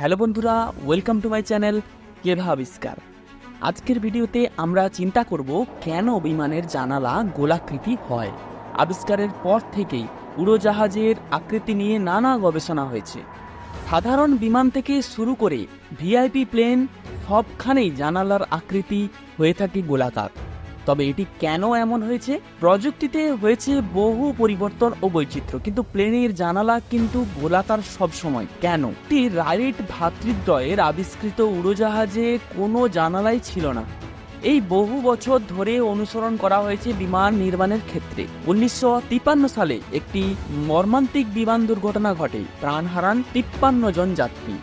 Hello বন্ধুরা, welcome to my channel কেভা আবিষ্কার। আজকের ভিডিওতে আমরা চিন্তা করব কেন বিমানের জানালা গোলাকৃতি হয়। আবিষ্কারের পর থেকেই উড়োজাহাজের আকৃতি নিয়ে নানা গবেষণা হয়েছে। সাধারণ বিমান থেকে শুরু করে ভিআইপি প্লেন সবখানেই জানালার আকৃতি হয়ে থাকে গোলাকার। তবে এটি কেন এমন হয়েছে? প্রযুক্তিতে হয়েছে বহু পরিবর্তন ও বৈচিত্র্য, কিন্তু প্লেনের জানালা কিন্তু গোলাকার সবসময় কেন? একটি রাইট ভ্রাতৃদ্বয়ের আবিষ্কৃত উড়োজাহাজে কোনো জানালাই ছিল না। এই বহু বছর ধরে অনুসরণ করা হয়েছে বিমান নির্মাণের ক্ষেত্রে। 1953 সালে একটি মর্মান্তিক বিমান দুর্ঘটনা ঘটে, প্রাণ হারান 53 জন যাত্রী।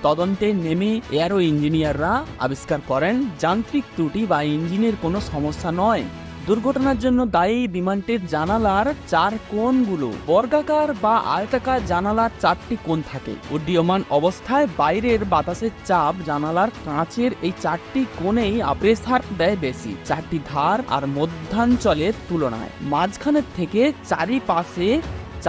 তদন্তে নেমে এয়ারো ইঞ্জিনিয়াররা আবিষ্কার করেন যান্ত্রিক ত্রুটি বা ইঞ্জিনের কোনো সমস্যা নয়। দুর্ঘটনার জন্য দায়ী বিমানটির জানালার চার কোণগুলো। বর্গাকার বা আয়তাকার জানালার চারটি কোণ থাকে। উড্ডীয়মান অবস্থায় বাইরের বাতাসের চাপ জানালার কাঁচের এই চারটি কোণেই প্রেসার দেয় বেশি, চারটি ধার আর মধ্যাঞ্চলের তুলনায়। মাঝখানের থেকে চারিপাশে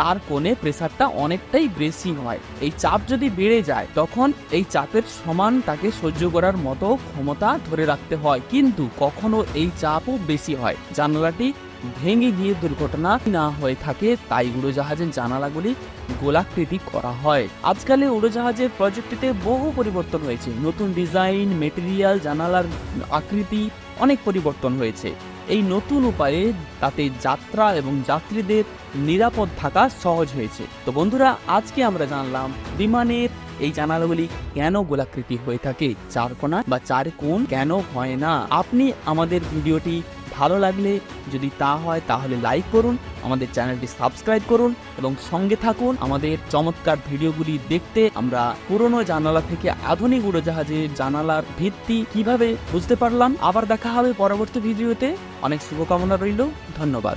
চার কোণে প্রেসারটা অনেকটাই বেশি হয়। এই চাপ যদি বেড়ে যায় তখন এই চাপের সমান তাকে সহ্য করার মতো ক্ষমতা ধরে রাখতে হয়, কিন্তু কখনো এই চাপও বেশি হয় জানালাটি ভেঙে গিয়ে দুর্ঘটনা না হয়ে থাকে। তাই উড়োজাহাজের জানালাগুলি গোলাকৃতি করা হয়। আজকালে উড়োজাহাজের প্রযুক্তিতে বহু পরিবর্তন হয়েছে। নতুন ডিজাইন, মেটেরিয়াল, জানালার আকৃতি অনেক পরিবর্তন হয়েছে। এই নতুন উপায়ে তাতে যাত্রা এবং যাত্রীদের নিরাপদ থাকা সহজ হয়েছে। তো বন্ধুরা, আজকে আমরা জানলাম বিমানের এই জানালাগুলি কেন গোলাকৃতি হয়ে থাকে, চার কোণা বা চার কোণ কেন হয় না। আপনি আমাদের ভিডিওটি ভালো লাগলে যদি তা হয় তাহলে লাইক করুন, আমাদের চ্যানেলটি সাবস্ক্রাইব করুন এবং সঙ্গে থাকুন আমাদের চমৎকার ভিডিওগুলি দেখতে। আমরা পুরনো জানালা থেকে আধুনিক উড়োজাহাজের জানালার ভিত্তি কিভাবে বুঝতে পারলাম। আবার দেখা হবে পরবর্তী ভিডিওতে। অনেক শুভকামনা রইল। ধন্যবাদ।